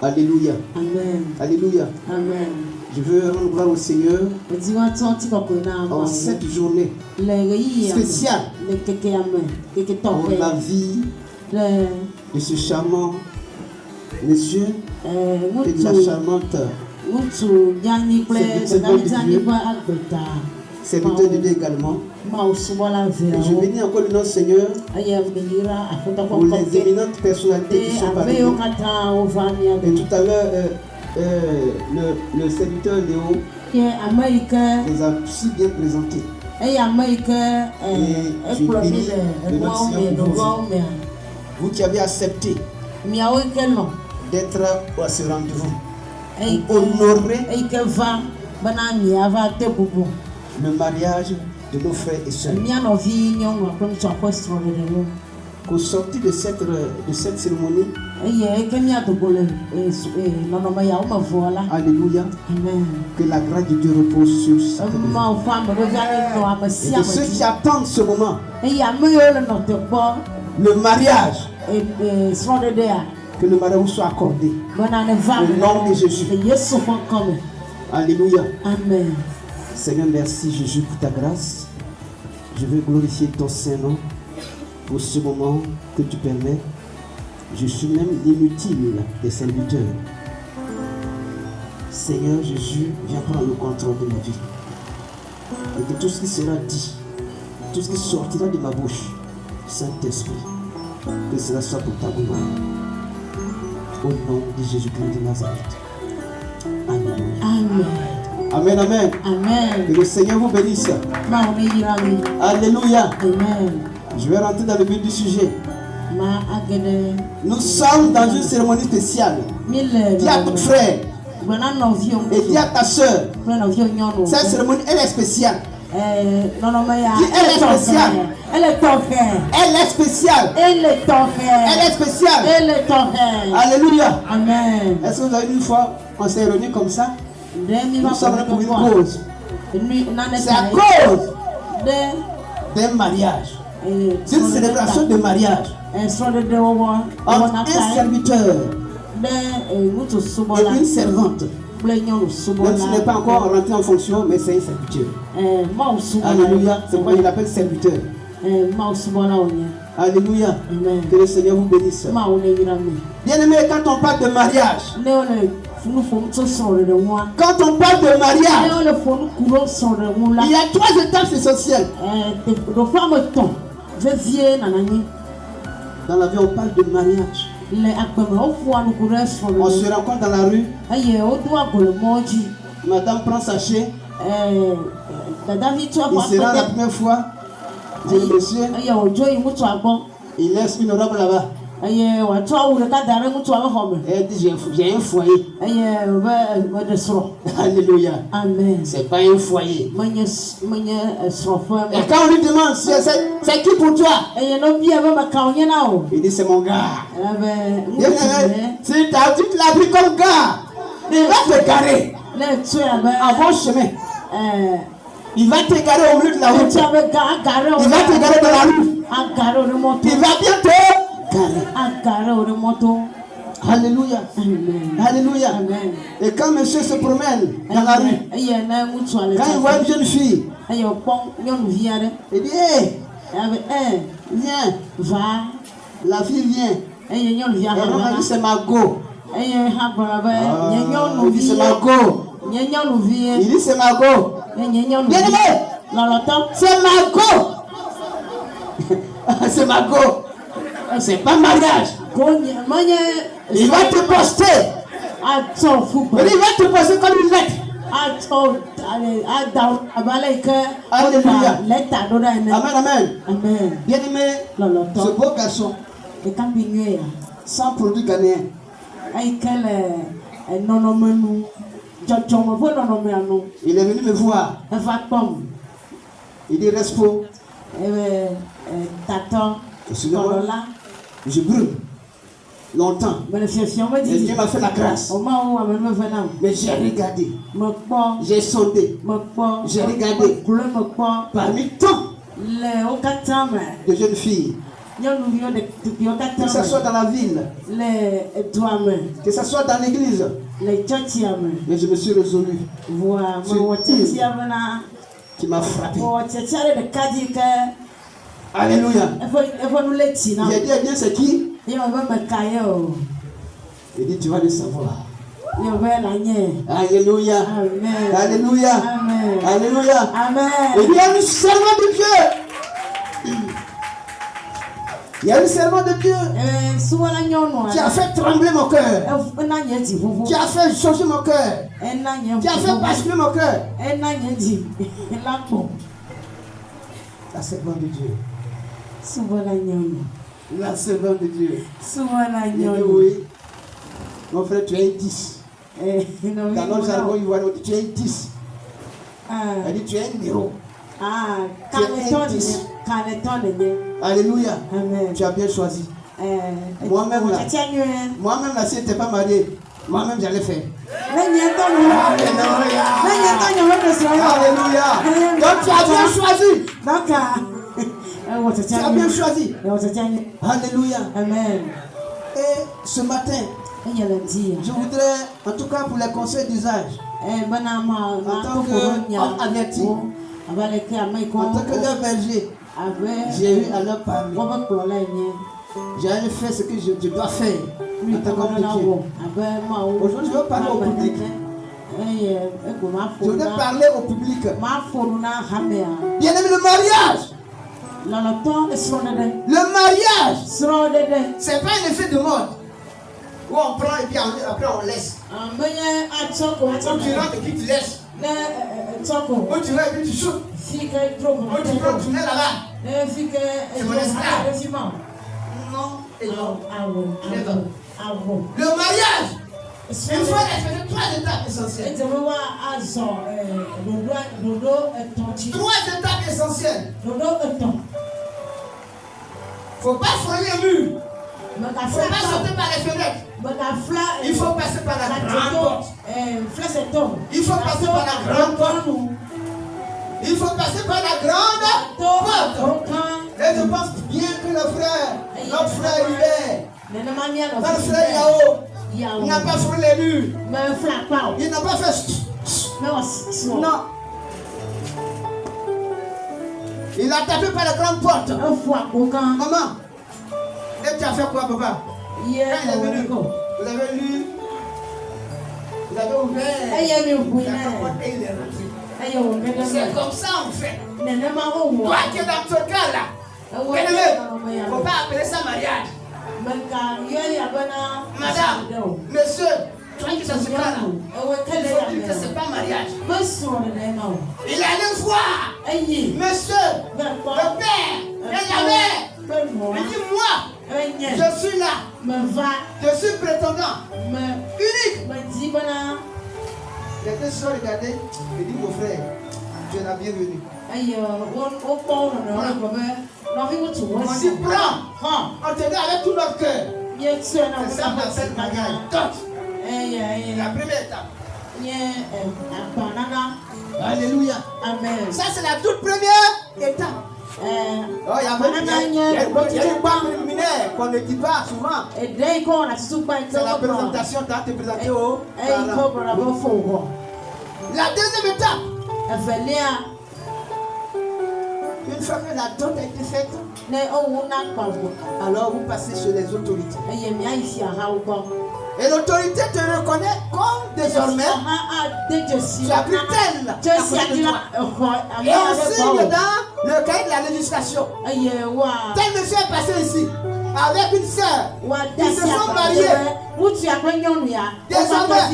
Alléluia. Amen. Alléluia. Amen. Je veux rendre gloire au Seigneur en cette journée spéciale pour la vie de ce charmant monsieur et de la charmante serviteur de Dieu également. Et je bénis encore le nom du Seigneur pour les éminentes personnalités qui sont parmi nous. Et tout à l'heure, le serviteur Léo les a si bien présentés. Et je bénis le nom du Seigneur pour vous qui avez accepté d'être à ce rendez-vous pour honorer le mariage de nos frères et sœurs. Qu'au sortir de cette cérémonie, alléluia, que la grâce de Dieu repose sur cette vie. Et de ceux qui attendent ce moment, le mariage, que le mariage vous soit accordé au nom de Jésus. Alléluia. Amen. Seigneur, merci Jésus pour ta grâce. Je veux glorifier ton Saint-Nom pour ce moment que tu permets. Je suis même l'inutile des serviteurs. Seigneur Jésus, viens prendre le contrôle de ma vie. Et que tout ce qui sera dit, tout ce qui sortira de ma bouche, Saint-Esprit, que cela soit pour ta gloire. Au nom de Jésus-Christ de Nazareth. Amen. Amen. Amen, amen. Amen. Que le Seigneur vous bénisse. Alléluia. Amen. Je vais rentrer dans le but du sujet. Nous sommes dans une cérémonie spéciale. Dis à ton frère et dis à ta soeur, cette cérémonie, elle est spéciale. Elle est spéciale. Elle est ton frère. Elle est spéciale. Elle est ton frère. Elle est spéciale. Elle est ton frère. Alléluia. Amen. Est-ce que vous avez vu une fois, on s'est réunis comme ça? Nous sommes là pour une cause. C'est à cause d'un mariage, d'une célébration de mariage entre un serviteur et une servante. Même s'il n'est pas encore rentré en fonction, mais c'est un serviteur. Alléluia. C'est pourquoi il l'appelle serviteur. Alléluia. Que le Seigneur vous bénisse. Bien-aimé, quand on parle de mariage, quand on parle de mariage, il y a 3 étapes essentielles. Dans la vie, on parle de mariage. On se rencontre dans la rue. Madame prend sa chaise. Il sera la première fois. Dit le monsieur. Il laisse une robe là-bas. Elle dit j'ai un foyer. Alléluia. Amen. C'est pas un foyer. Et quand on lui demande c'est qui pour toi, il dit c'est mon gars. Si tu l'as pris comme gars, il va te garer à bon chemin. Il va te garer au milieu de la route. Il va te garer dans la rue. Il va bientôt Alléluia. Alléluia. Et quand monsieur se promène dans la rue, quand il voit une jeune fille, il dit hé, viens, va. La fille vient. Et on dit c'est Margot. Il dit c'est Margot. Il dit c'est Margot. Bien-aimé, c'est Margot. C'est Margot. C'est pas mariage. Il va te poster. Il va te poster comme une lettre. Alléluia. Amen, amen. Bien aimé, ce beau garçon, sans produit ghanéen, il est venu me voir. Il dit Respo. Excusez-moi, je brûle longtemps. Et Dieu m'a fait la grâce. Mais j'ai regardé. J'ai sondé. J'ai regardé. Parmi tant de jeunes filles, Que ce soit dans la ville, que ce soit dans l'église. Mais je me suis résolu. Qui m'a frappé. Alléluia. J'ai dit, eh bien, c'est qui? Il dit, tu vas le savoir. Alléluia. Amen. Alléluia. Amen. Alléluia. Amen. Il y a le serment de Dieu. Il y a le serment de Dieu qui a fait trembler mon cœur, qui a fait changer mon cœur, qui a fait basculer mon cœur. La servante de Dieu. La servante de Dieu. Il dit oui. Mon frère, tu es un 10. Dans notre jargon, il voit tu es un 10. Elle dit tu es un héros. Alléluia. Amen. Tu as bien choisi. Moi-même là, si je n'étais pas marié, moi-même j'allais faire. Alléluia. Donc tu as bien choisi. Tu as bien choisi. Alléluia. Amen. Et ce matin, je voudrais, en tout cas pour les conseils d'usage, en tant qu'homme averti, en tant que leur berger, j'ai eu à leur parler. J'ai fait ce que je dois faire en tant qu'homme de Dieu. Aujourd'hui, je veux parler au public. Je voudrais parler au public. Bien aimé, le mariage. Le mariage, c'est pas un effet de mode. Où on prend et puis après on laisse. Où tu rentres et puis tu laisses. Où tu vas et puis tu shootes. Où tu prends le tunnel là-bas. C'est mon esclave. Non et non. Le mariage, il faut respecter 3 étapes essentielles. 3 étapes essentielles. Il ne faut pas frôler les murs. Il ne faut pas sauter par les fenêtres. Il faut passer par la grande porte. Il faut passer par la grande porte. Il faut passer par la grande porte. Et je pense bien que notre frère Hubert, notre frère Yao, n'a pas frôlé les murs. Il n'a pas fait. Non. Il a tapé par la grande porte. Maman, et tu as fait quoi, papa? Quand il est venu, vous avez lu, vous avez ouvert, et il est rentré. C'est comme ça on fait. Toi qui es dans ce cas-là, il ne faut pas appeler ça mariage. Madame, monsieur, toi qui es dans ce cas-là, il faut dire que ce n'est pas mariage. Il allait voir monsieur, le père, et la mère. Il dit moi, je suis là, je suis prétendant, unique. Les deux soeurs regardaient et dit mon frère, tu es la bienvenue. On dit prends, on te dit avec tout notre cœur. C'est ça qu'on appelle mariage. La première étape. Alléluia. Amen. Ça c'est la toute première étape. Il y a une part préliminaire qu'on ne dit pas souvent. C'est la présentation, tu as te présenter au parents. La deuxième étape. Une fois que la dot a été faite, alors vous passez chez les autorités. Et l'autorité te reconnaît comme désormais tu as pris tel. Et on signe dans le cahier de la législation. Tel monsieur est passé ici avec une sœur. Ils se sont mariés. Désormais,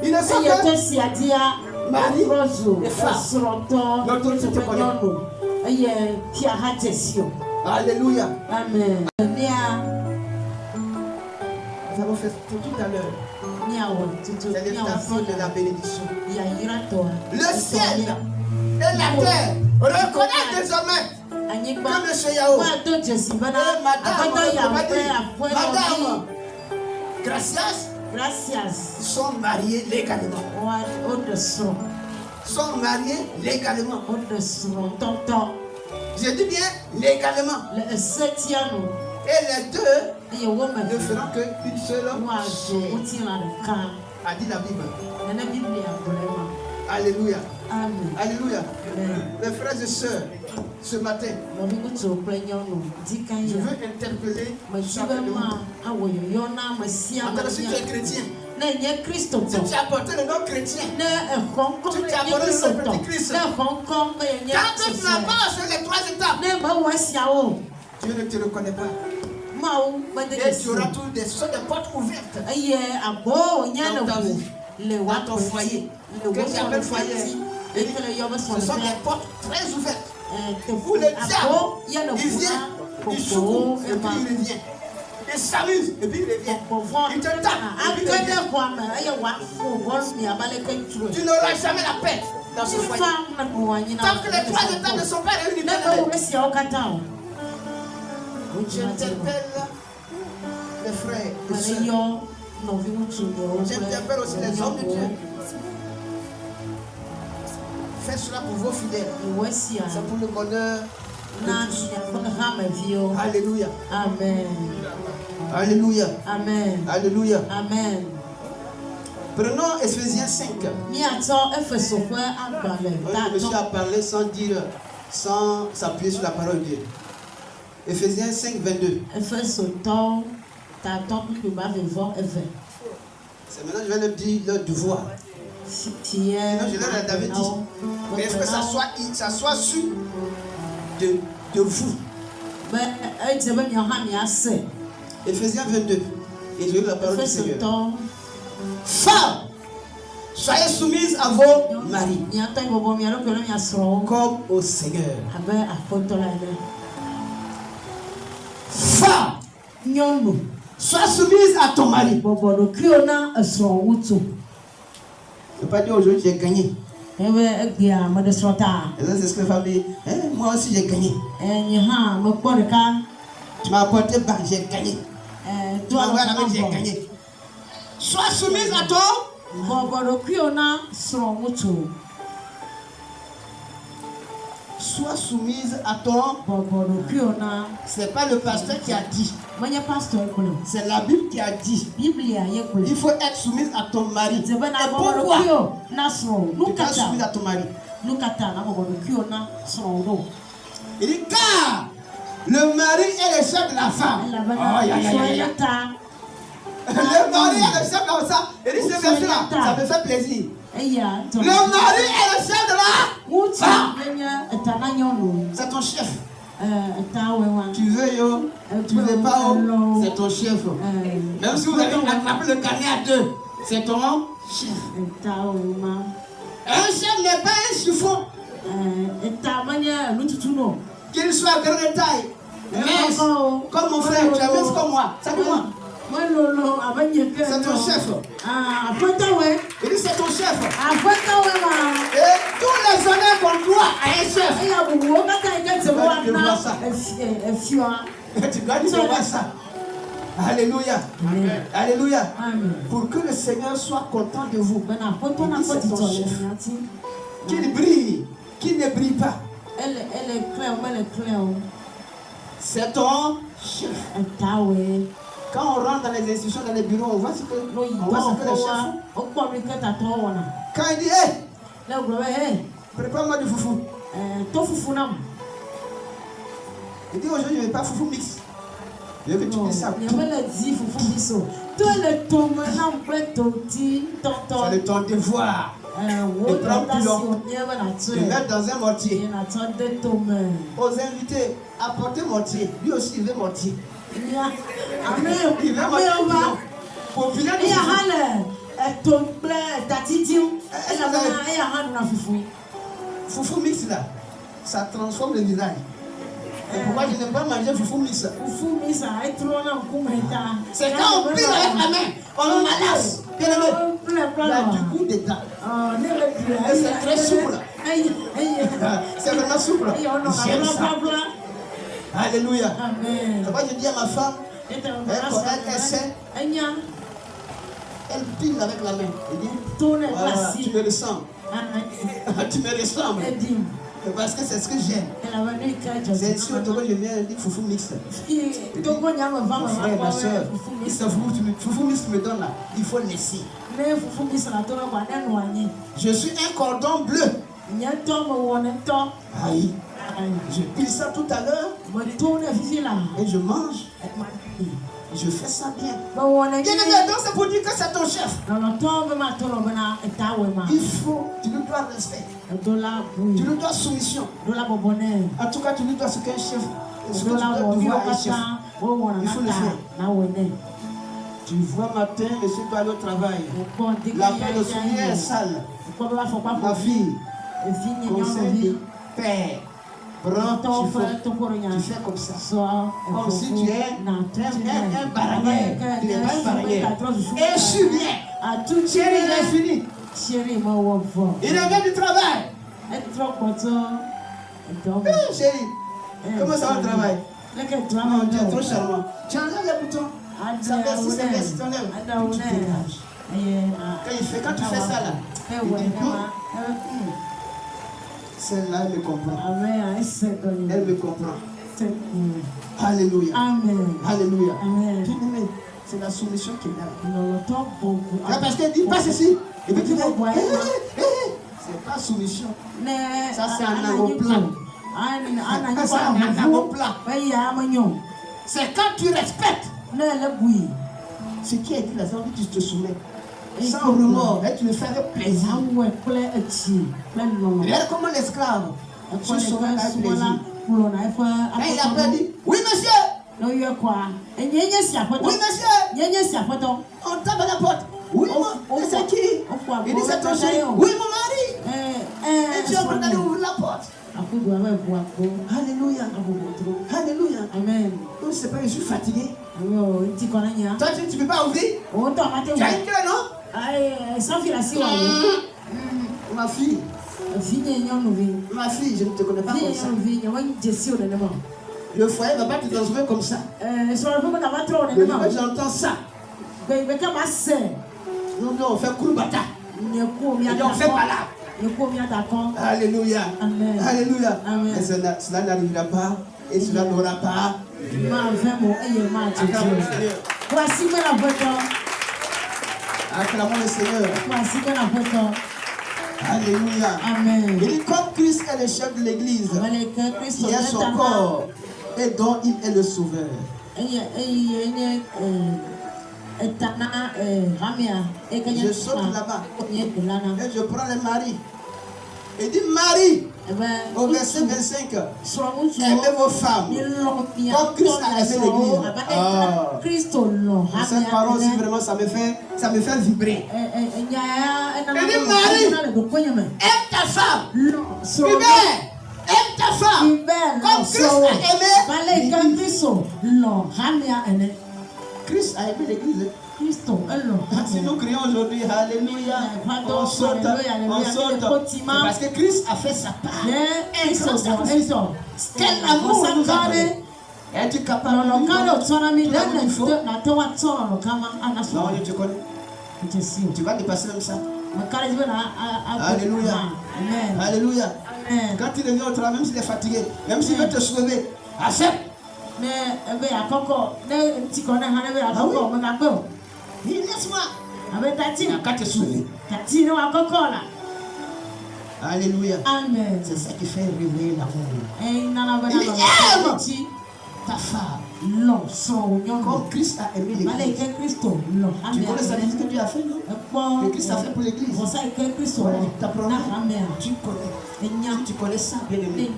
ils ne sont que mari et femme. L'autorité te connaît. Alléluia. Amen. Nous avons fait tout à l'heure. C'est l'étape de la bénédiction. Le ciel et la terre reconnaissent désormais comme M. Yao et Madame Gracias sont mariés légalement. Sont mariés légalement. Je dis bien légalement. Et les deux ne feront qu'une seule chair. A dit la Bible. Alléluia. Amen. Alléluia. Amen. Mes frères et sœurs, ce matin, je veux interpeller chacun. Attends, si tu es chrétien, si tu as porté le nom chrétien, si tu as porté le nom petit Christ, quand tu n'as pas fait les 3 étapes, Dieu ne te reconnaît pas. Et tu auras toutes des portes ouvertes dans ta vie, dans ton foyer. Que j'appelle foyer. Ce sont des portes très ouvertes. Où le diable, il vient, il joue, et puis il revient. Il s'amuse, et puis il revient. Il te tape, et puis il revient. Tu n'auras jamais la paix dans ce foyer. Tant que les 3 étapes ne sont pas réunies, j'interpelle les frères et sœurs. J'interpelle aussi les hommes de Dieu. Faites cela pour vos fidèles. C'est pour le bonheur de tous. Alléluia. Amen. Alléluia. Amen. Alléluia. Amen. Prenons Ephésiens 5. Le monsieur a parlé sans s'appuyer sur la parole de Dieu. Ephésiens 5, 22. C'est maintenant je vais leur dire leur devoir. Sinon, je leur avais dit. Mais il faut que ça soit sûr de vous. Ephésiens 22. Et je lis la parole du Seigneur. Femmes, soyez soumises à vos maris comme au Seigneur. Femme, sois soumise à ton mari. Je ne peux pas dire aujourd'hui j'ai gagné. Et là, c'est ce que la femme dit. Moi aussi j'ai gagné. Tu m'as apporté bac, j'ai gagné. Tu m'as envoyé la main, j'ai gagné. Sois soumise à ton. Sois soumise à ton. Ce n'est pas le pasteur qui a dit. C'est la Bible qui a dit. Il faut être soumise à ton mari. Et pourquoi? Tu es soumise à ton mari. Il dit car le mari est le chef de la femme. Le mari est le chef de la femme. Il dit ce verset-là, ça me fait plaisir. Le mari est le chef de la femme. C'est ton chef. Tu veux yo, tu veux pas, c'est ton chef. Même si vous avez attrapé le carnet à 2, c'est ton chef. Un chef n'est pas un chiffon. Qu'il soit grand de taille, mince, comme mon frère, tu es mince comme moi. C'est moi. C'est ton chef. Il dit c'est ton chef. Et tous les honneurs qu'on doit à un chef. Tu vois ça. Tu dois voir ça. Alléluia. Amen. Alléluia. Amen. Pour que le Seigneur soit content de vous. C'est ton chef. Qu'il brille, qu'il ne brille pas. C'est ton chef. Quand on rentre dans les institutions, dans les bureaux, on voit ce que le chef. Quand il dit, hey, prépare-moi du foufou. Il dit aujourd'hui, je ne vais pas foufou mix. Je veux que tu me ça. C'est le ton devoir. De prendre du long, de mettre dans un mortier. Aux invités, apportez mortier. Lui aussi, il veut mortier. Il veut mortier. Pour finir de foufou mix là, ça transforme le visage. Et pourquoi je n'aime pas manger foufou mix? C'est quand on pile avec la main, on malasse. Il y a du goût dedans. Et c'est très souple. C'est vraiment souple. J'aime ça. Alléluia. Moi je dis à ma femme, elle sait. Elle pile avec la main. Elle dit, voilà, tu me ressembles. Tu me ressembles. Parce que c'est ce que j'aime. C'est ici au Togo, je viens dire foufou mix. Mon frère, ma soeur, foufou mix me donne là. Il faut laisser. Je suis un cordon bleu. Aïe. Je pile ça tout à l'heure. Et je mange. Je fais ça bien. Bien aimé, donc c'est pour dire que c'est ton chef. Il faut, tu lui dois respect. Tu lui dois soumission. En tout cas, tu lui dois ce qu'un chef. Ce que tu dois devoir un chef. Il faut le faire. Tu vois, matin, monsieur doit aller au travail. La paix de soulier est sale. Ma fille, conseil, père. Tu fais comme ça. Comme si tu es un baranier. Tu n'es pas un baranier. Et je suis bien. Chérie, il est fini. Il revient du travail. Chérie, comment ça va le travail? Non, tu es trop charmant. Tu enlèves les boutons. Ça baisse, ça baisse, tu enlèves. Tu dégages. Quand tu fais ça là, il dit celle-là, elle me comprend. Elle me comprend. Alléluia. Amen. Alléluia. Amen. C'est la soumission qu'il a. Parce qu'elle dit, passe ici. Et puis tu dis, c'est pas soumission. Ça, c'est un aéroplan. C'est quand tu respectes ce qui est dit là, tu te soumets. Sans remords, et tu le fais avec plaisir. Regarde comment l'esclave se soumet avec plaisir. Et il a pas dit, oui monsieur. Oui monsieur. On tape à la porte. Oui, c'est qui? Il dit c'est ton chéri. Oui mon mari. Et tu es en train d'aller ouvrir la porte. Alléluia. Alléluia. Amen. Non, c'est pas, je suis fatigué. Toi, tu ne peux pas ouvrir? Tu as une clé, non? Ma fille. Ma fille, je ne te connais pas comme ça. Le foyer ne va pas te transformer comme ça. J'entends ça. Non, on fait Kourbata. Et on fait Palab. Alléluia. Amen. Alléluia. Amen. Et cela n'arrivera pas. Et cela n'aura pas. Acclamons le Seigneur. Acclamons le Seigneur. Alléluia. Amen. Il dit comme Christ est le chef de l'église, qui est son corps et dont il est le sauveur. Je saute là-bas et je prends les maris. Il dit Marie, au verset 25, aimez vos femmes comme Christ a aimé l'église. Cette parole aussi vraiment ça me fait vibrer. Il dit Marie, aime ta femme. Aime ta femme comme Christ a aimé. Christ a aimé l'église. Si nous crions aujourd'hui, Alléluia, on saute. Parce que Christ a fait sa part. Un grand sacrifice. Quel amour nous a donné. Es-tu capable de nous Non, je te connais. Tu vas dépasser même ça. Alléluia. Alléluia. Quand il revient au travail, même s'il est fatigué, même s'il veut te soulever, accepte. Il laisse-moi. Il n'a qu'à te soulever. Alléluia. Amen. C'est ça qui fait réveiller l'amour. Il aime ta femme. Comme Christ a aimé l'église. Tu connais ça que Dieu a fait, non? Que Christ a fait pour l'église. Ta promesse. Tu connais. Si tu connais ça, bien aimé.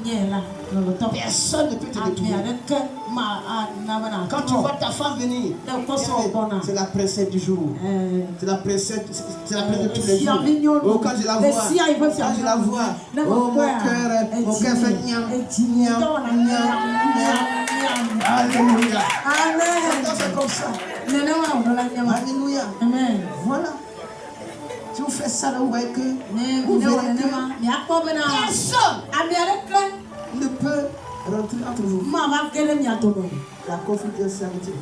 Personne ne peut te détourner. Quand tu vois ta femme venir, c'est la princesse du jour. C'est la princesse de tous les jours. Oh, quand je la vois, oh, mon cœur fait niam, niam, Alléluia. Amen. C'est comme ça. Alléluia. Amen. Voilà. Si vous faites ça, là, vous voyez que vous verrez que personne ne peut rentrer entre vous. La confidentialité.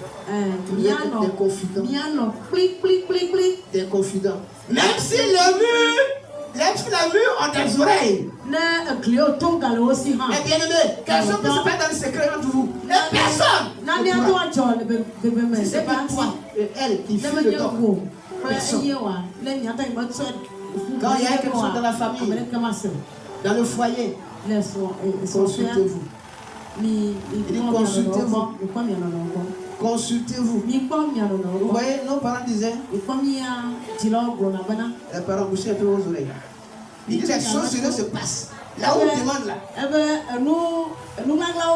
Des confidents. Des confidents. Même si les murs ont des oreilles, Eh bien aimé, quelle chose qui se fait dans le secret entre vous? Et personne! Si c'est pas toi et elle qui fuit le temps, personne. Quand il y a quelque chose dans la famille, dans le foyer, consultez-vous. Il dit consultez-vous. Consultez-vous. Vous voyez, nos parents disaient, les parents bouchaient un peu aux oreilles. Il dit les choses se passent. Là où on demande là.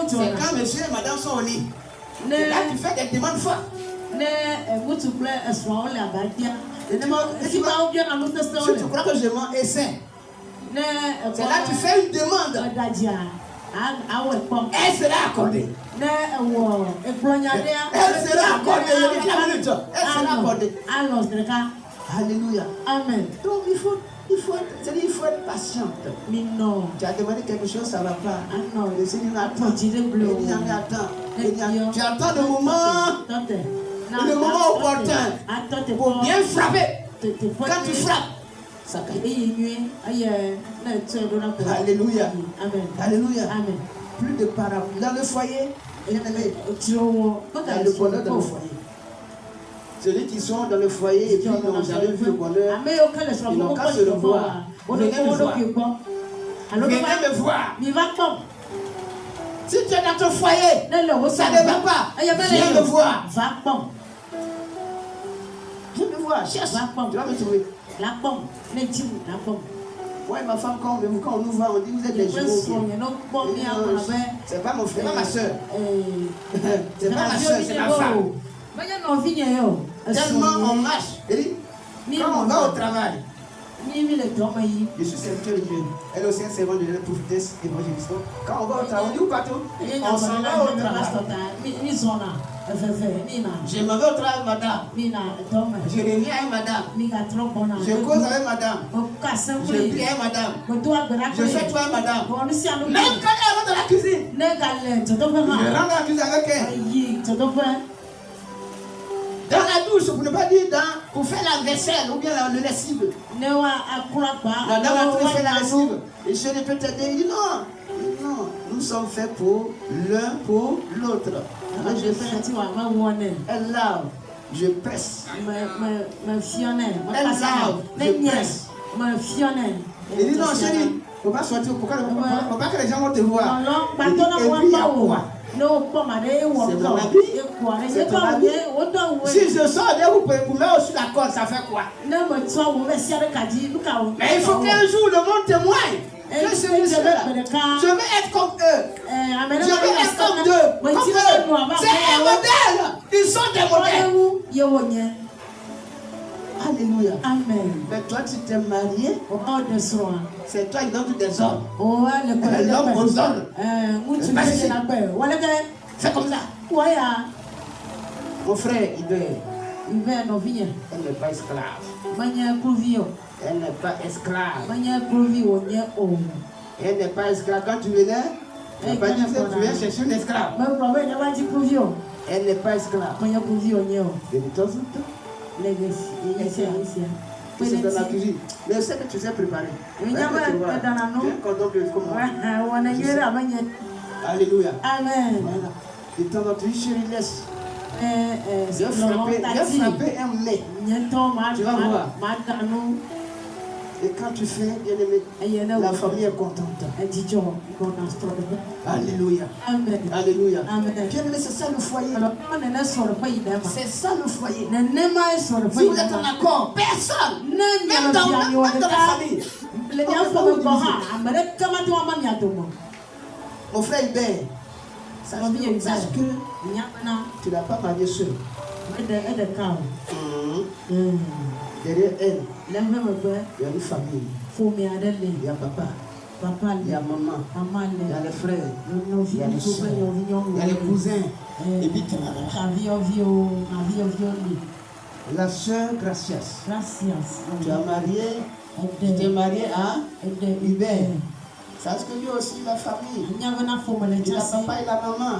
C'est quand monsieur et madame sont au lit. Et là tu fais des demandes fortes. Si tu crois que je m'en essaie, c'est là tu fais une demande. Elle sera accordée. Elle sera accordée. Elle sera accordée. Alléluia. Amen. Donc il faut être patiente. Mais non. Tu as demandé quelque chose, ça ne va pas. Le Seigneur attend. Tu attends le moment opportun pour bien frapper. Quand tu frappes, ça caille. Alléluia. Amen. Alléluia. Amen. Plus de parables. Dans le foyer, il y a le bonheur dans le foyer. Celui qui sont dans le foyer et puis ils n'ont jamais vu le bonheur, ils n'ont qu'à se revoir. Venez me voir. Venez me voir. Si tu es dans ton foyer, ça ne va pas. Viens me voir. Viens me voir. Cherche. Tu vas me trouver. Moi et ma femme, quand on nous voit, on dit vous êtes des jumeaux. C'est pas mon frère, c'est pas ma soeur. C'est pas ma soeur, c'est ma femme. Tellement on marche. Quand on va au travail, je suis serviteur de Dieu. Elle aussi est servante de la prophétesse évangéliste. Quand on va au travail, on dit où partons? On s'en va au travail. Je m'en vais au travail, madame. Je reviens avec madame. Je cause avec madame. Je prie avec madame. Je fais tout avec madame. Même quand elle rentre dans la cuisine, je rentre dans la cuisine avec elle. Dans la douche, pour ne pas dire pour faire la vaisselle ou bien le lessive. La dame a fait la lessive. Et je ne peux t'aider. Il dit non. Nous sommes faits pour l'un pour l'autre. Elle lave, je presse. Elle lave, je presse. Il dit non, chérie, il ne faut pas sortir. Il ne faut pas que les gens vont te voir. Et puis il y a quoi? C'est mon habit. C'est ton habit. Si je sors de vous mets aussi la corde, ça fait quoi? Mais il faut qu'un jour le monde témoigne. Je veux être comme eux. Je veux être comme eux. C'est un modèle. Ils sont des modèles. Alléluia. Amen. Mais toi, tu t'es marié. C'est toi qui donnes des ordres. L'homme aux ordres. C'est comme ça. Mon frère, elle n'est pas esclave. Elle n'est pas esclave. Elle n'est pas esclave. Quand tu venais, tu viens chercher une esclave. Elle n'est pas esclave. De temps en temps. C'est dans la cuisine. Mais je sais que tu sais préparer. Alléluia. Amen. De temps en temps, chérie, laisse. Viens frapper un nez. Tu vas voir. Et quand tu fais, bien aimé, la famille est contente. Alléluia. Amen. Alléluia. Bien aimé, c'est ça le foyer. C'est ça le foyer. Si vous êtes en accord, personne, même dans la famille. Mon frère Hubert, sache que tu n'as pas marié seul. Derrière elle, il y a une famille. Il y a papa. Il y a maman. Il y a les frères. Il y a les soeurs. Il y a les cousins. Et puis tu la soeur Gracias. Tu as marié. Tu t'es marié à Hubert. Parce que lui aussi, la famille. Il a papa et la maman.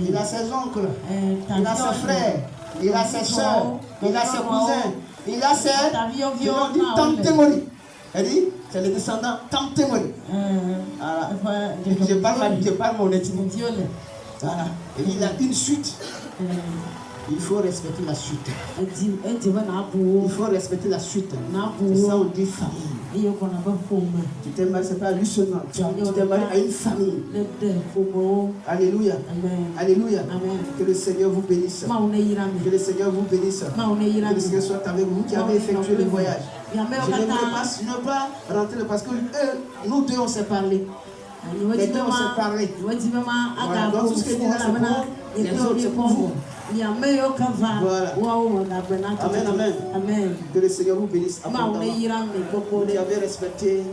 Il a ses oncles. Il a ses frères. Il a ses soeurs. Il a ses cousins. Il a ses tantes. Elle dit, c'est les descendants tantôt. Je parle mon intimité. Voilà. Et il a une suite. Il faut respecter la suite. Il faut respecter la suite. C'est ça on dit famille. Tu t'es marié, c'est pas lui seulement. Tu t'es marié à une famille. Alléluia. Alléluia. Que le Seigneur vous bénisse. Que le Seigneur vous bénisse. Que le Seigneur soit avec vous qui avez effectué le voyage. Je ne veux pas rentrer parce que nous deux on s'est parlé. Les deux on s'est parlé. Voilà. Donc tout ce que dit là c'est pour les autres, c'est pour vous. Voilà. Amen, amen. Amen. Que le Seigneur vous bénisse abondamment. Vous avez respecté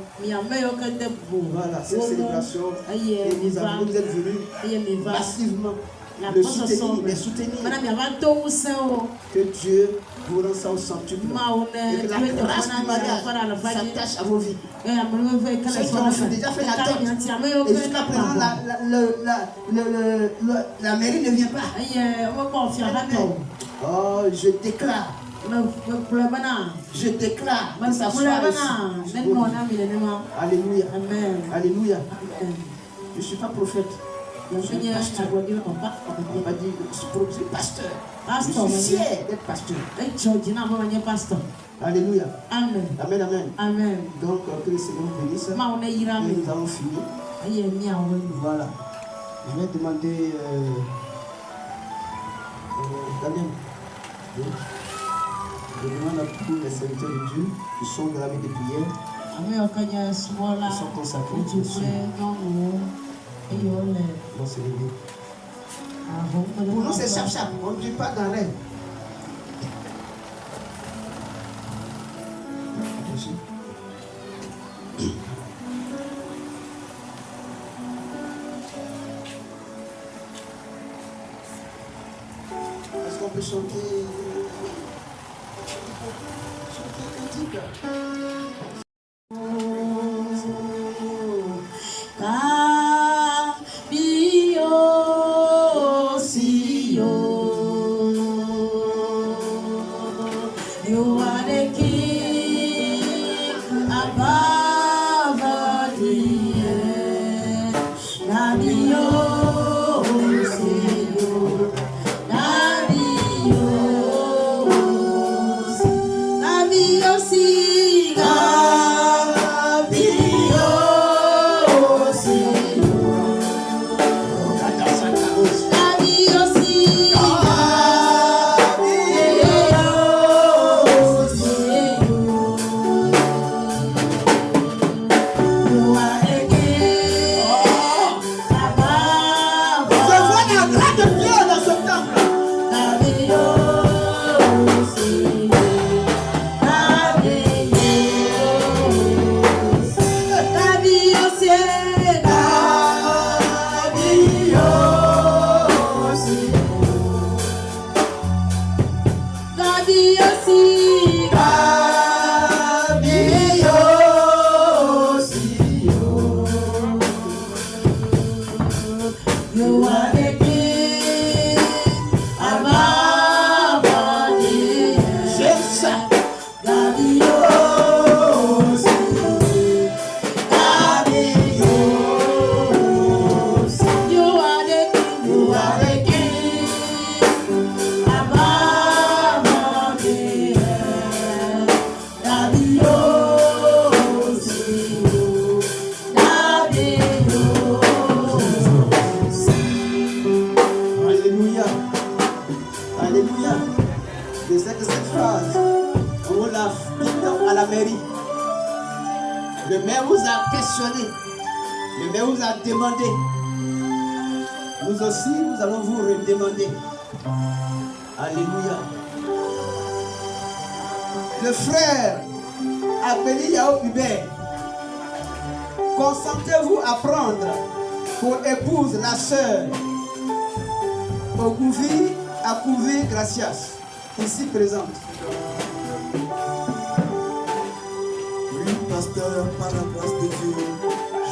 cette célébration et vous êtes venus massivement les soutenir. Que Dieu vous rende ça au centuple. Et que la grâce du mariage s'attache à vos vies. Ceux qui ont déjà fait la dot et jusqu'à présent la mairie ne vient pas. Oh, je déclare que ça soit reçu. Alléluia. Alléluia. Je ne suis pas prophète. Je suis pasteur. On m'a dit, je suis pasteur. Je suis fier d'être pasteur. Alléluia. Amen. Amen, amen. Amen. Donc, que le Seigneur vous bénisse. Et nous avons fini. Voilà. Je vais demander Daniel. Je demande à tous les serviteurs de Dieu qui sont gravés de prière, qui sont consacrés. Pour nous, c'est chap-chap. On ne dit pas dans l'air. Est-ce qu'on peut chanter cantique? Le maire vous a questionné. Le maire vous a demandé. Nous aussi, nous allons vous redemander. Alléluia. Le frère appelé Yao Hubert, consentez-vous à prendre pour épouse la sœur Ogouvi Akouvi Gracias, ici présente. Pasteur, par la grâce de Dieu,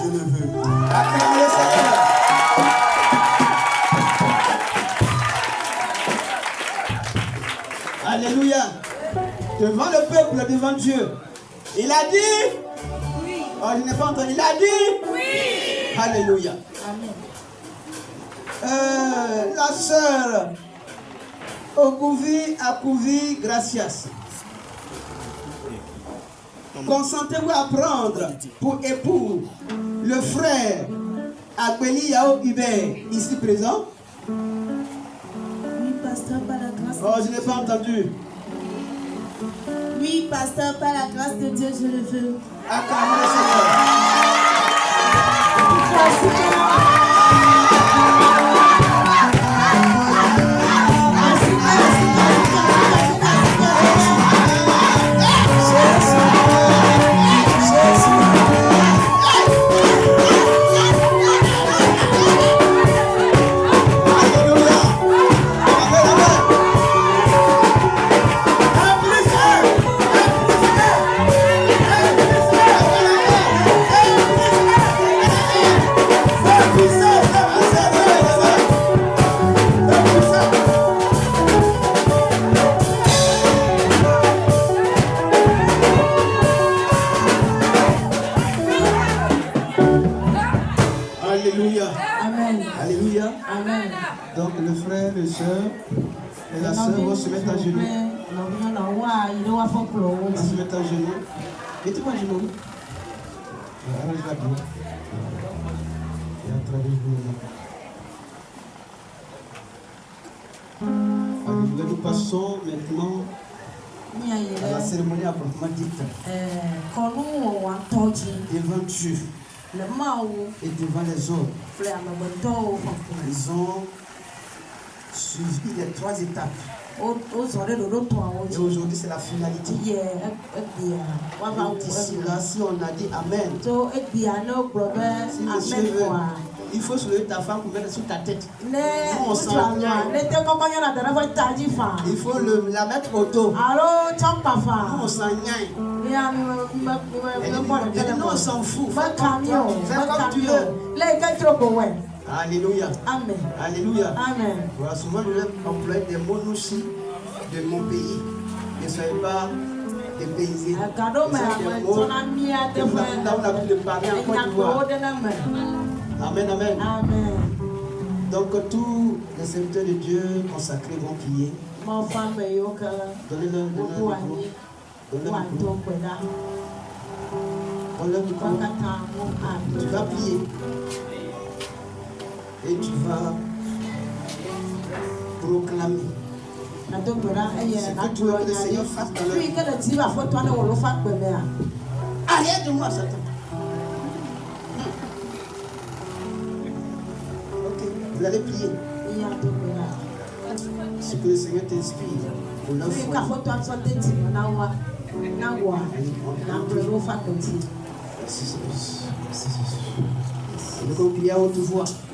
je le veux. Acclamez le Seigneur. Alléluia. Devant le peuple, devant Dieu. Il a dit, Oh, je n'ai pas entendu. Il a dit? Oui. Alléluia. Amen. La sœur Okuvi Akuvi Gracias. Consentez-vous à prendre pour époux le frère Agbeli Yao Hubert, ici présent? Oui, pasteur, par la grâce. Oh, je n'ai pas entendu. Oui, pasteur, par la grâce de Dieu, je le veux. Acclamons le Seigneur. Alléluia. Amen. Alléluia. Amen. Donc le frère, le soeur et la sœur vont se mettre à genoux. On va se mettre à genoux. Mettez-moi à genoux. Arrange-la bien. Et à travers vous. Alléluia. Nous passons maintenant à la cérémonie à proprement dite. Devant Dieu et devant les autres. Ils ont suivi les 3 étapes. Et aujourd'hui, c'est la finalité. D'ici là, si on a dit Amen, si monsieur veut, il faut soulever ta femme pour mettre sur ta tête. Nous, on s'ennuie. Il faut la mettre au dos. Nous, on s'ennuie. Nous, on s'en fout. Fais comme tu veux. Alléluia. Amen. Alléluia. Amen. Voilà, souvent nous employons des mots aussi de mon pays. Ne soyez pas dépaysés. On a pu le parler en Côte d'Ivoire. Amen, amen. Amen. Donc tous les serviteurs de Dieu consacrés vont prier. Donnez-leur le micro. Tu vas prier. Et tu vas proclamer ce que tu veux que le Seigneur fasse dans leur vie. Arrière de moi, Satan. Ok, vous allez prier. Ce que le Seigneur t'inspire pour leur foi.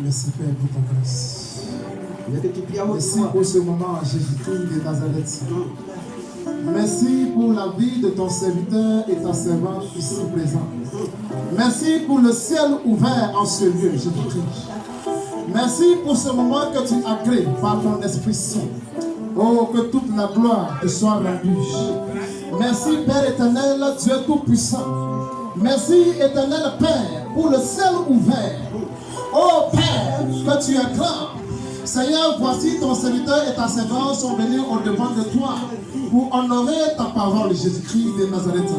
Merci Père pour ta grâce. Merci pour ce moment, Jésus-Christ de Nazareth. Merci pour la vie de ton serviteur et ta servante ici présent. Merci pour le ciel ouvert en ce lieu, Jésus-Christ. Merci pour ce moment que tu as créé par ton Esprit Saint. Oh, que toute la gloire te soit rendue. Merci Père éternel, Dieu tout-puissant. Merci éternel Père pour le ciel ouvert. Oh Père, que tu es grand. Seigneur, voici ton serviteur et ta servante sont venus au-devant de toi pour honorer ta parole, Jésus-Christ de Nazareth.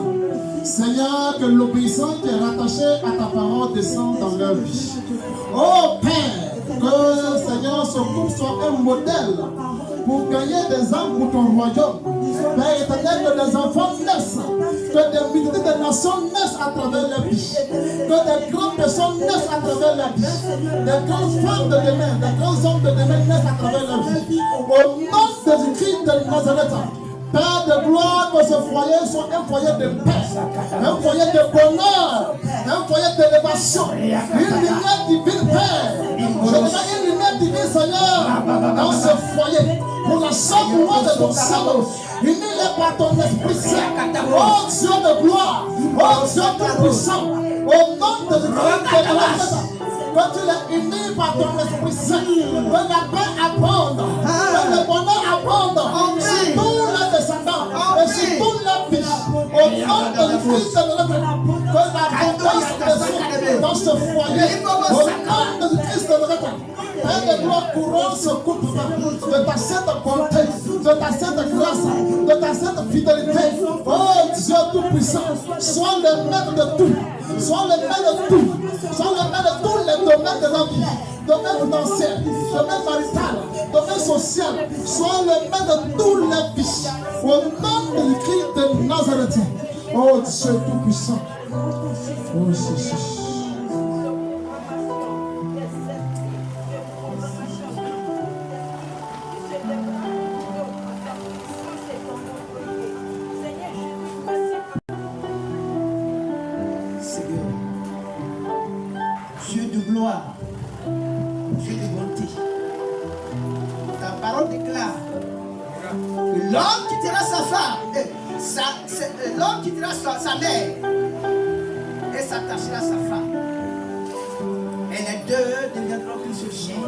Seigneur, que l'obéissance qui est rattachée à ta parole descende dans leur vie. Oh Père, que Seigneur, ce couple soit un modèle pour gagner des âmes pour ton royaume. Père éternel, que des enfants naissent, que des milliers de nations naissent à travers leur vie, que des grandes personnes naissent à travers leur vie, des grandes femmes de demain, des grands hommes de demain naissent à travers leur vie. Au nom de Jésus-Christ de Nazareth, Père de gloire, que ce foyer soit un foyer de paix, un foyer de bonheur, un foyer d'élévation, une lumière divine, Père. Je demande une lumière divine, Seigneur, dans ce foyer, pour la seule gloire de ton Seigneur. Unis-les par ton Esprit Saint. Oh Dieu de gloire, oh Dieu tout-puissant, au nom de Jésus-Christ de Nazareth. Que tu les unis par ton Esprit Saint, que la paix abonde, que le bonheur abonde sur tous les descendants et sur tous les fils. Au nom de Jésus de Nazareth, que la bonté ce foyer, au nom de Christ de Nazareth, Père de gloire, couronne ce couple de ta sainte bonté, de ta sainte grâce, de ta sainte fidélité. Oh Dieu Tout-Puissant, sois le maître de tout, sois le maître de tout, sois le maître de tous les domaines de la vie, domaine financier, domaine marital, domaine social, sois le maître de tous les vies. Au nom de Christ de Nazareth. Oh Dieu Tout-Puissant. Oh Jésus. Dieu de gloire, Dieu de bonté. Ta parole déclare que l'homme quittera sa femme, l'homme quittera sa mère et s'attachera à sa femme. Et les deux deviendront qu'une seule chair.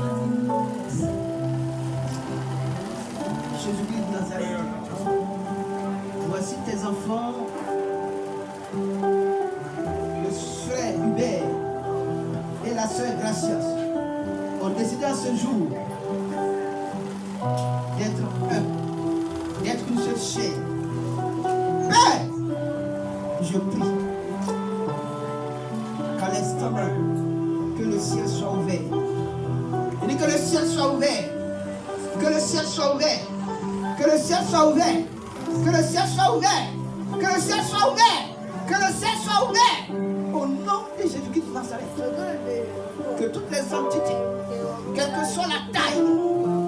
Jésus-Christ de Nazareth, voici tes enfants, le frère Hubert et la sœur Gracias ont décidé à ce jour d'être un, d'être une seule chair. Père, je prie qu'à l'instant même, que le ciel soit ouvert. Je dis que le ciel soit ouvert. Que le ciel soit ouvert. Que le ciel soit ouvert. Que le ciel soit ouvert. Que le ciel soit ouvert. Que le ciel soit ouvert. Au nom de Jésus-Christ de Nazareth. Que toutes les entités, quelle que soit la taille,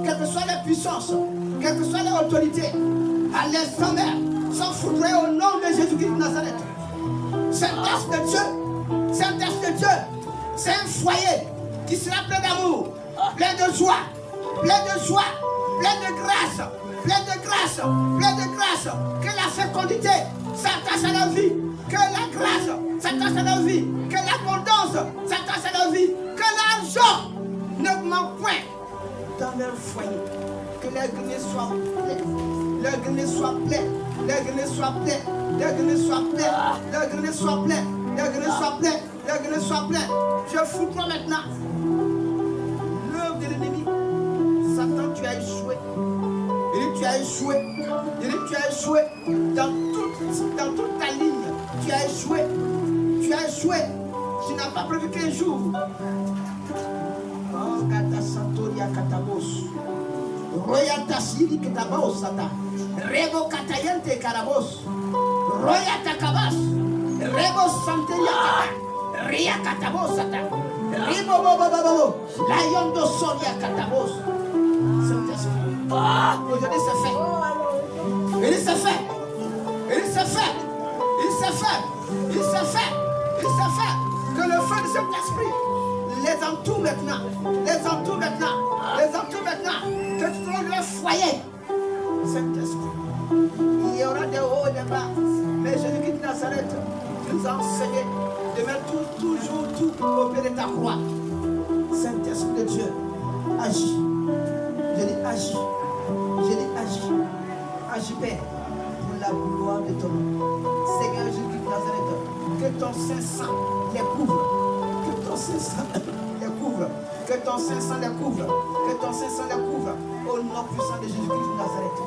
quelle que soit la puissance, quelle que soit l'autorité, à l'instant même, sont foudroyées au nom de Jésus-Christ de Nazareth. Saint-Esprit de Dieu, Saint-Esprit de Dieu, c'est un foyer qui sera plein d'amour, plein de joie, plein de joie, plein de grâce, plein de grâce, plein de grâce. Que la fécondité s'attache à la vie, que la grâce s'attache à la vie, que l'abondance s'attache à la vie, que l'argent ne manque point dans leur foyer. Que leur grenier soit plein, leur grenier soit plein, leur grenier soit plein, leur grenier soit plein, leur grenier soit plein, leur grenier soit plein, leur grenier soit plein. Je fous toi maintenant. L'œuvre de l'ennemi, Satan, tu as échoué. Il dit tu as échoué. Il dit tu as échoué dans toute ta ligne. Tu as échoué. Tu as échoué. Tu n'as pas prévu qu'un jour. Oh, Kata Santoria Katabos. Royata Siri Katabos Sata. Rebo Katayente Karabos. Royata Kabas. Rebo Santeria Kata. Ria Katabos Sata. Ribo Bobo. Lion do Soria Katabos. Saint-Esprit. Aujourd'hui c'est fait. Il s'est fait. Il s'est fait. Il s'est fait. Il s'est fait. Il s'est fait. Que le feu de cet esprit les entoure maintenant. Les entoure maintenant. Les entoure maintenant. Que tu trouves le foyer. Saint-Esprit. Il y aura des hauts et des bas. Mais Jésus-Christ de Nazareth nous a enseigné de mettre toujours tout au pied de ta croix. Saint-Esprit de Dieu, agis. Je dis agis. Je dis agis. Agis, Père, pour la gloire de ton nom. Seigneur Jésus de Nazareth, que ton Saint-Sang les couvre. Que ton Saint-Sang les couvre. Que ton Saint-Sang les couvre. Que ton Saint-Sang les couvre. Au nom puissant de Jésus-Christ de Nazareth.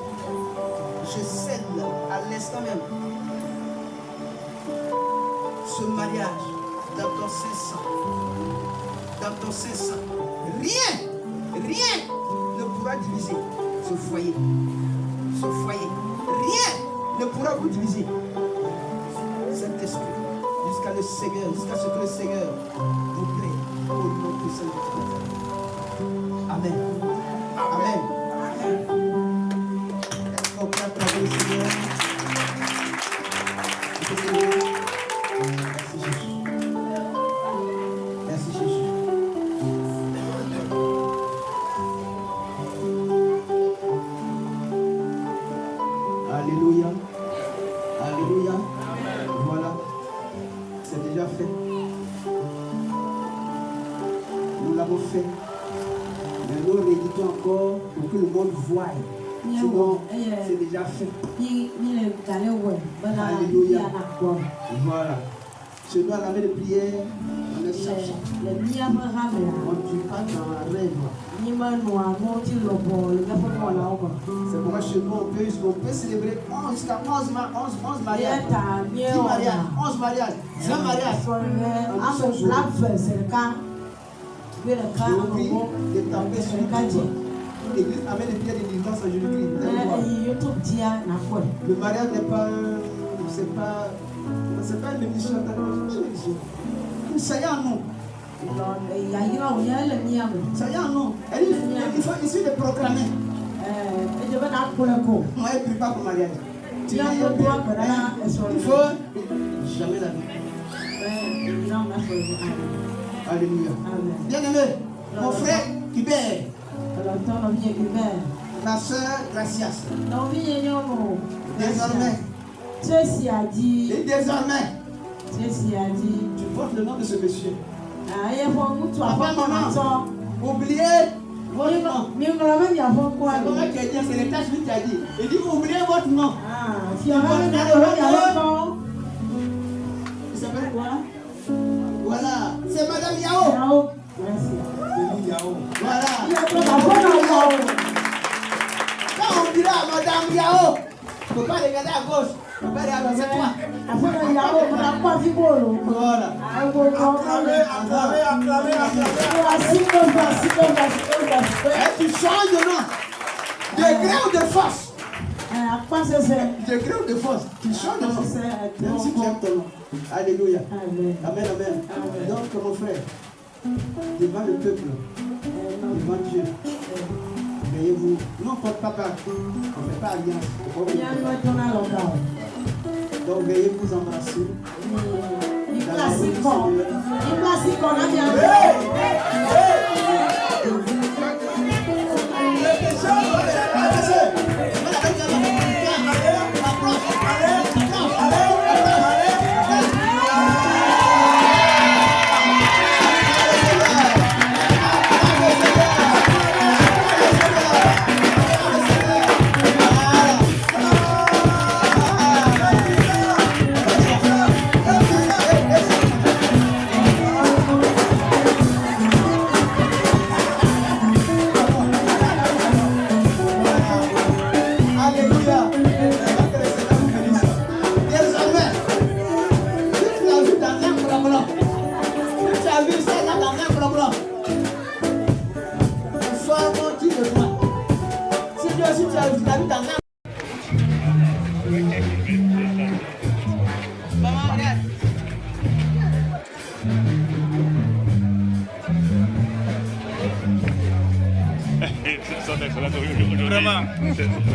Je scelle à l'instant même ce mariage dans ton Saint-Sang. Dans ton Saint-Sang. Rien ne pourra diviser ce foyer. Ce foyer. Rien ne pourra vous diviser. Saint-Esprit, jusqu'à le Seigneur, jusqu'à ce que le Seigneur vous plaît. Au nom de Saint-Esprit. Amen. Amen. Est-ce qu'on peut acclamer le Seigneur? Merci Jésus. Merci Jésus. Alléluia. Alléluia. Voilà. C'est déjà fait. Nous l'avons fait. Mais nous rééditons encore pour que le monde voie. Sinon, c'est déjà fait. Alléluia. Voilà. Chez nous, à la main de prière, on est cherché. On ne vit pas dans un rêve. C'est pourquoi chez nous, on peut célébrer 11 mariages. 10 mariages, 11 mariages, 20 mariages. Je vous prie de taper sur l'église amène les pierres de l'Église en Jésus-Christ. Le mariage n'est pas, c'est pas une émission. Ça y est en nous. Ça y est en nous. Il faut ici de proclamer. Moi, je ne prie pas pour mariage. Il faut jamais la vie. Alléluia. Bien-aimé, mon frère Hubert, ma soeur Gracias, désormais, tu portes le nom de ce monsieur. Papa, maman, oubliez votre nom. C'est comment tu as dit, c'est les tâches que tu as dit. Il dit, oubliez votre nom. Il s'appelle quoi? Voilà, c'est Madame Yao. Voilà. Quand on dira à Madame Yao, il ne faut pas regarder à gauche, il ne faut pas regarder à droite. Voilà. Et tu changes de nom. De gré ou de force. De gré ou de force. Tu changes de nom. Même si tu aimes ton nom. Alléluia. Amen, amen. Donc, mon frère, devant le peuple, devant Dieu, veillez-vous. Nous, on ne porte pas part. On ne fait pas alliance. Donc, veuillez vous embrasser.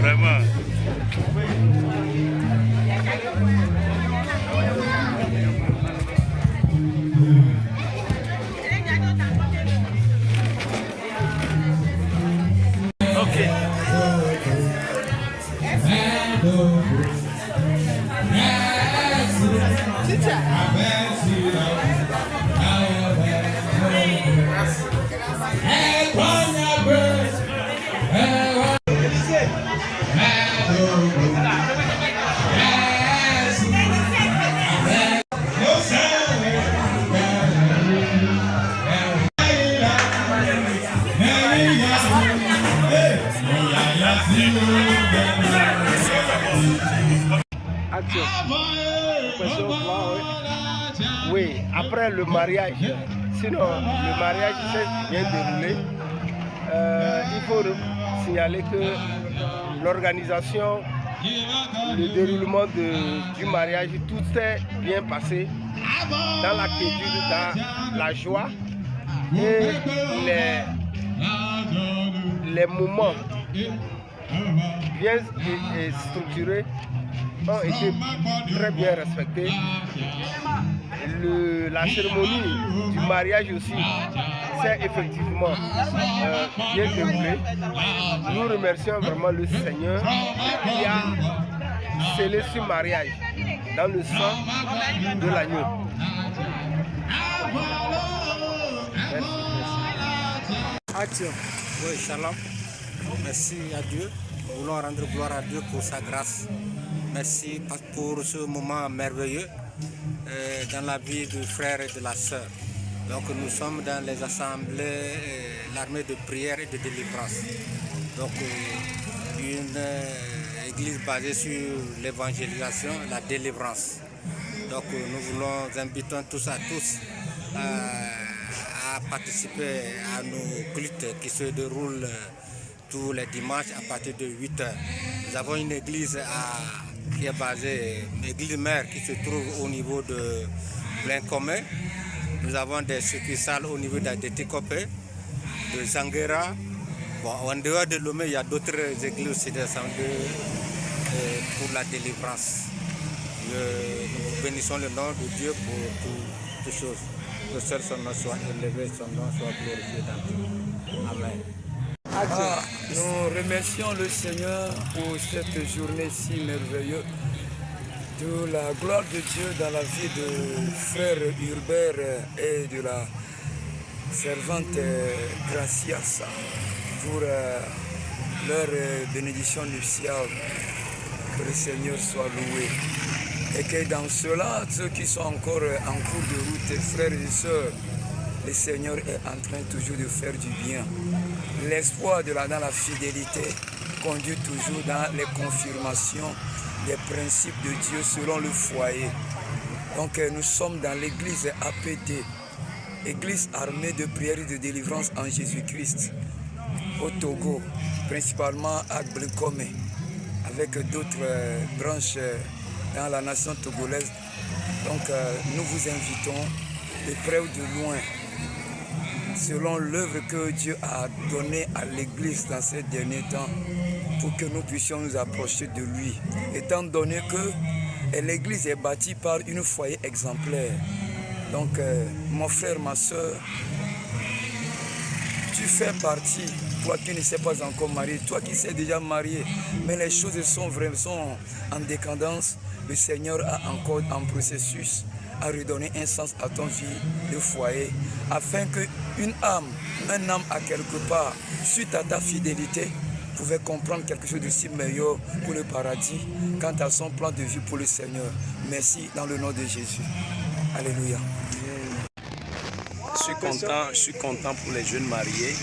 Vraiment. Oui, après le mariage, sinon le mariage s'est bien déroulé, il faut signaler que l'organisation, le déroulement du mariage, tout s'est bien passé dans la quiétude, dans la joie et les moments bien structurés ont été très bien respectés. La cérémonie du mariage aussi s'est effectivement bien déroulée. Nous remercions vraiment le Seigneur qui a scellé ce mariage dans le sang de l'agneau. Merci. Action. Oui, shalom. Merci à Dieu. Nous voulons rendre gloire à Dieu pour sa grâce. Merci pour ce moment merveilleux dans la vie du frère et de la sœur. Donc nous sommes dans les assemblées, l'armée de prière et de délivrance. Donc une église basée sur l'évangélisation, la délivrance. Donc nous invitons tous à participer à nos cultes qui se déroulent tous les dimanches à partir de 8h. Nous avons une église qui est basée, une église mère qui se trouve au niveau de Blancomé. Nous avons des succursales au niveau d'Adetikopé, de Sanguera. Bon, en dehors de Lomé, il y a d'autres églises aussi descendues pour la délivrance. Nous bénissons le nom de Dieu pour toutes choses. Que seul son nom soit élevé, son nom soit glorifié dans tout. Amen. Nous remercions le Seigneur pour cette journée si merveilleuse. De la gloire de Dieu dans la vie de frère Hubert et de la servante Gracias pour leur bénédiction nuptiale. Que le Seigneur soit loué. Et que dans cela, ceux qui sont encore en cours de route, frères et sœurs, le Seigneur est en train toujours de faire du bien. L'espoir dans la fidélité conduit toujours dans les confirmations des principes de Dieu selon le foyer. Donc nous sommes dans l'église APD, église armée de prière et de délivrance en Jésus-Christ, au Togo, principalement à Blekomé, avec d'autres branches dans la nation togolaise. Donc nous vous invitons de près ou de loin, selon l'œuvre que Dieu a donnée à l'église dans ces derniers temps, pour que nous puissions nous approcher de lui, étant donné que l'église est bâtie par une foyer exemplaire. Donc mon frère, ma soeur, tu fais partie, toi qui ne sais pas encore marié, toi qui sais déjà marié, mais les choses sont en décadence. Le Seigneur a encore un processus à redonner un sens à ton vie de foyer, afin qu'une âme, un âme à quelque part, suite à ta fidélité, pouvait comprendre quelque chose de si meilleur pour le paradis, quant à son plan de vie pour le Seigneur. Merci dans le nom de Jésus. Alléluia. Je suis content pour les jeunes mariés.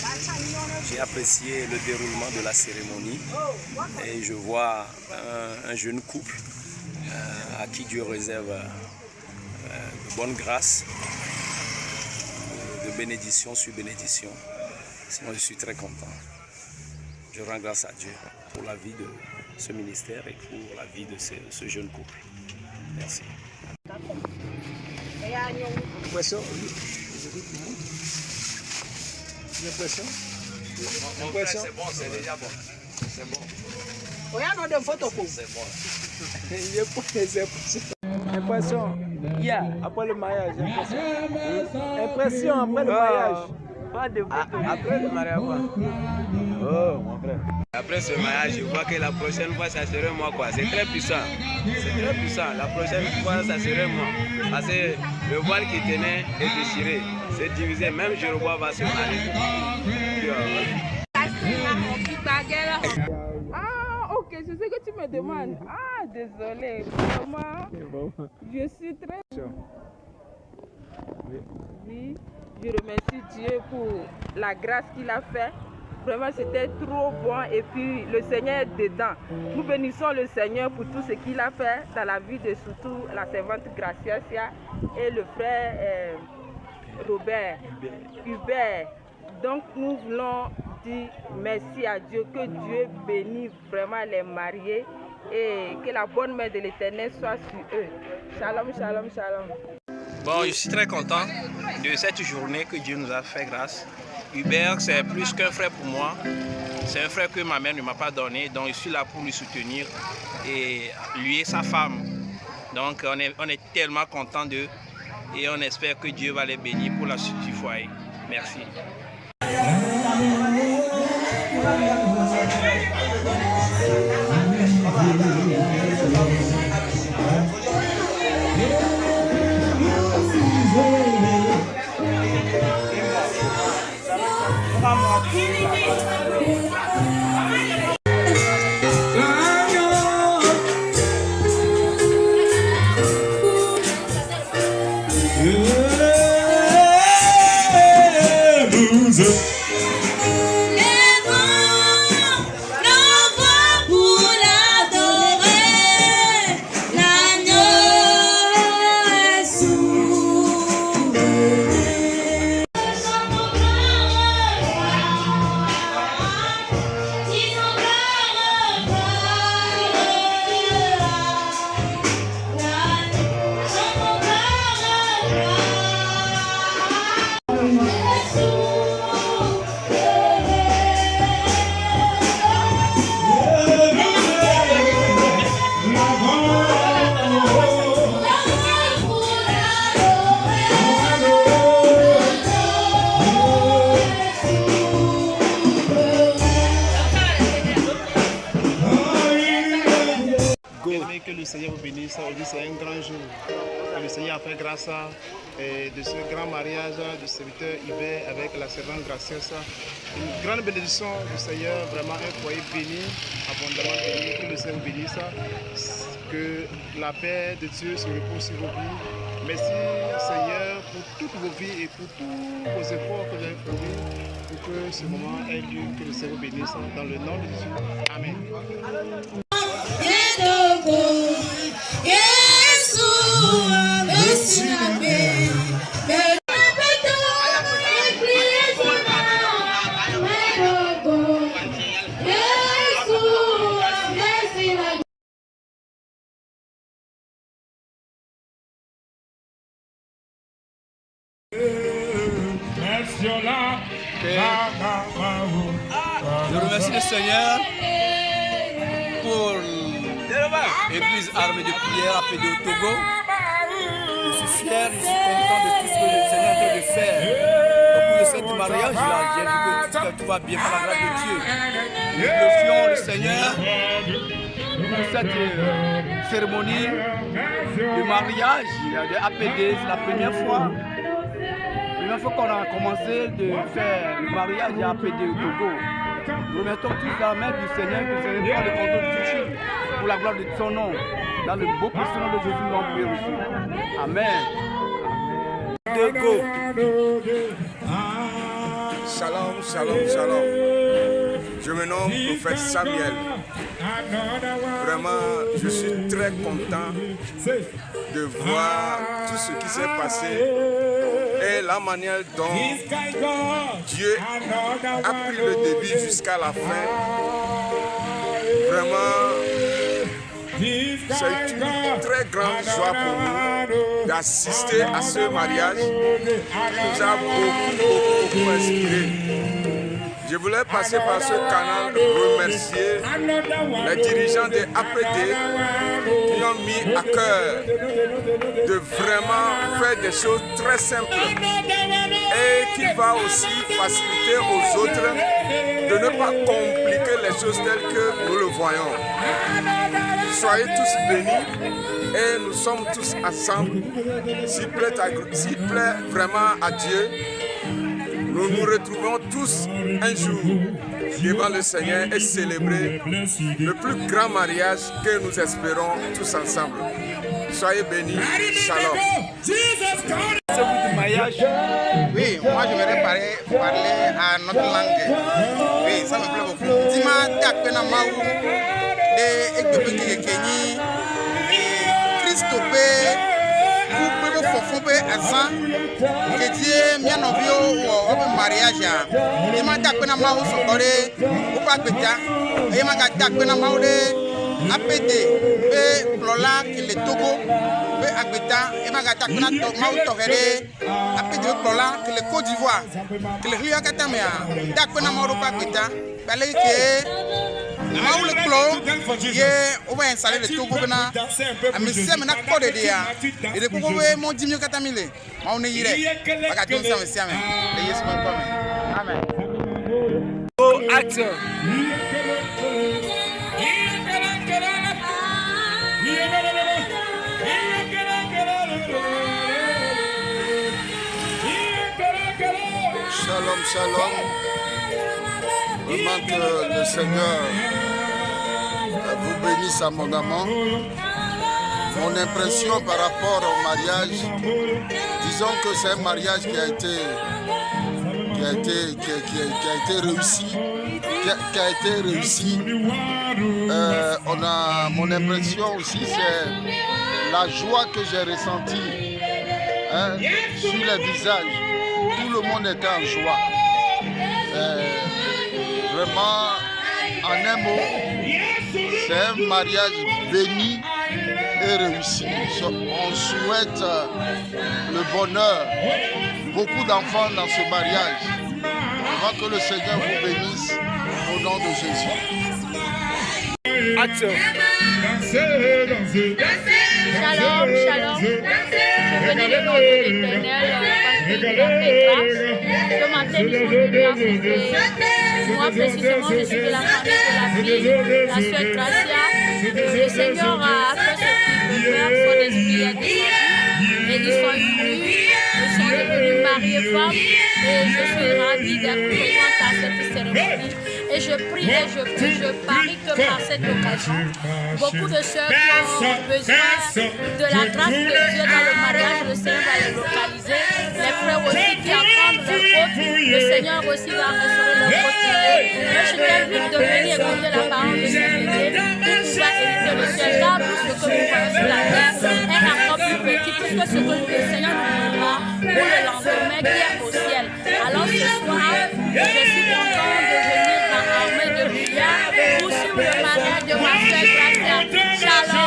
J'ai apprécié le déroulement de la cérémonie et je vois un jeune couple à qui Dieu réserve de bonnes grâces, de bénédiction sur bénédiction. Sinon, je suis très content. Je rends grâce à Dieu pour la vie de ce ministère et pour la vie de ce jeune couple. Merci. Impression? Impression? C'est bon, c'est déjà bon. C'est bon. Regarde des photos pour. C'est bon. Impression. Après le mariage, impression après le mariage. Pas de photos. Après le mariage. Oh, mon frère. Après ce mariage, je vois que la prochaine fois, ça serait moi, quoi. C'est très puissant. C'est très puissant. La prochaine fois, ça serait moi. Parce que le voile qui tenait est déchiré. C'est divisé. Même Jéroboam va se marier. Ah, ok, je sais que tu me demandes. Ah, désolé. Vraiment, je suis très... Oui, je remercie Dieu pour la grâce qu'il a fait. Vraiment, c'était trop bon et puis le Seigneur est dedans. Nous bénissons le Seigneur pour tout ce qu'il a fait dans la vie de surtout la servante Graciasia et le frère Hubert. Donc nous voulons dire merci à Dieu, que Dieu bénisse vraiment les mariés et que la bonne main de l'Éternel soit sur eux. Shalom, shalom, shalom. Bon, je suis très content de cette journée que Dieu nous a fait grâce. Hubert, c'est plus qu'un frère pour moi. C'est un frère que ma mère ne m'a pas donné, donc je suis là pour lui soutenir. Et lui et sa femme. Donc on est tellement contents d'eux et on espère que Dieu va les bénir pour la suite du foyer. Merci. le Seigneur vous bénisse. Aujourd'hui, c'est un grand jour. Que le Seigneur a fait grâce de ce grand mariage du serviteur Hubert avec la servante gracieuse. Une grande bénédiction du Seigneur, vraiment un foyer béni, abondamment béni. Que le Seigneur vous bénisse. Que la paix de Dieu se repose sur vos vies. Merci Seigneur pour toutes vos vies et pour tous vos efforts que vous avez fournis pour que ce moment ait lieu. Que le Seigneur vous bénisse dans le nom de Jésus. Amen. Je remercie le Seigneur pour l'église armée de prière appelée au Togo. Je suis fier, je suis content de tout ce que le Seigneur est en train de faire. Au cours de ce mariage là, j'ai vu que tout va bien par la grâce de Dieu. Nous glorifions le Seigneur pour cette cérémonie de mariage de APD. C'est la première fois. La première fois qu'on a commencé de faire le mariage à APD au Togo. Nous remettons tous la main du Seigneur que le Seigneur prend le contrôle du tout pour la gloire de son nom. Dans le beau précieux nom de Jésus, nous l'avons prié aussi. Amen. Togo. Shalom, shalom, shalom. Je me nomme prophète Samuel. Vraiment, je suis très content de voir tout ce qui s'est passé et la manière dont Dieu a pris le début jusqu'à la fin. Vraiment, c'est une très grande joie pour nous d'assister à ce mariage qui nous a beaucoup inspiré. Je voulais passer par ce canal remercier les dirigeants de APD qui ont mis à cœur de vraiment faire des choses très simples et qui va aussi faciliter aux autres de ne pas compliquer les choses telles que nous le voyons. Soyez tous bénis et nous sommes tous ensemble. S'il plaît vraiment à Dieu, nous nous retrouvons tous un jour devant le Seigneur et célébrer le plus grand mariage que nous espérons tous ensemble. Soyez bénis. Shalom. Du mariage. Oui, moi je voudrais parler à notre langue. Oui, ça me plaît beaucoup. Dis-moi, Takpena Maou, de Ekbebe Kenyi, Christophe, ou Pebo Fofobe Azan, que Dieu m'a envoyé au mariage. Dis-moi, Takpena Maou, Sokore, ou Paketa, et ma Takpena Maou de APD, et Plola, qui est Togo, et Agbeta, et ma Takpena Maou Togere, APD Plola, qui est Côte d'Ivoire, qui est Rio Katamea, Takpena Maou Paketa, balai que Maou le Clo, qui est au moins installé le Togo, à mes sèmes n'a pas de dia, et le Kogo est mon Dimio Katamile, Maou Neyire, Bagaton Samesiame, et yes, mon pomme. Amen. Oh, acteur. Shalom, shalom. Vraiment que le Seigneur vous bénisse abondamment. Mon impression par rapport au mariage, disons que c'est un mariage qui a été réussi. Mon impression aussi, c'est la joie que j'ai ressentie sur les visages. Tout le monde était en joie. Vraiment, en un mot, c'est un mariage béni et réussi. On souhaite le bonheur, beaucoup d'enfants dans ce mariage. Vraiment que le Seigneur vous bénisse au nom de Jésus. Action. Shalom, shalom. Je bénis le nom de l'Éternel parce qu'il nous a fait grâce. Ce matin, nous sommes venus assister. Moi, précisément, je suis de la famille de la fille, la sœur Gracia. Le Seigneur a fait ce frères sont des prières descendues et ils sont venus, ils sont devenus mari et femme et je suis ravie d'être présente à cette cérémonie. Et je prie et je parie que par cette occasion, beaucoup de sœurs qui ont besoin de la grâce de Dieu dans le mariage, le Seigneur va les localiser. Les frères aussi qui apprennent leur faute, le Seigneur aussi va restaurer leur faute. Mais je t'invite de venir écouter la parole de ce bébé pour pouvoir éviter le ciel. Car tout ce que nous voyons sur la terre est encore plus petit, puisque ce que le Seigneur nous prépare pour le lendemain qui est au ciel. Alors ce soir, je suis content de venir dans l'armée de prière pour suivre le mariage de ma soeur Gracia.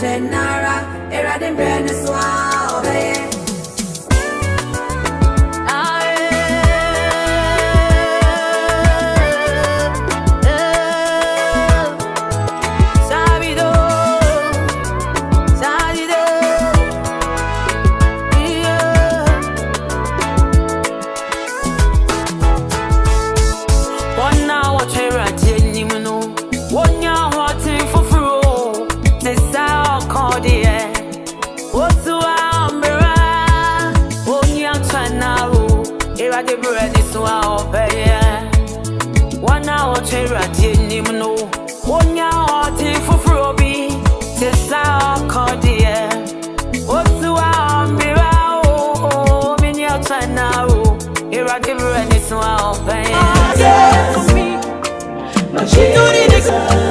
Shalom. She don't need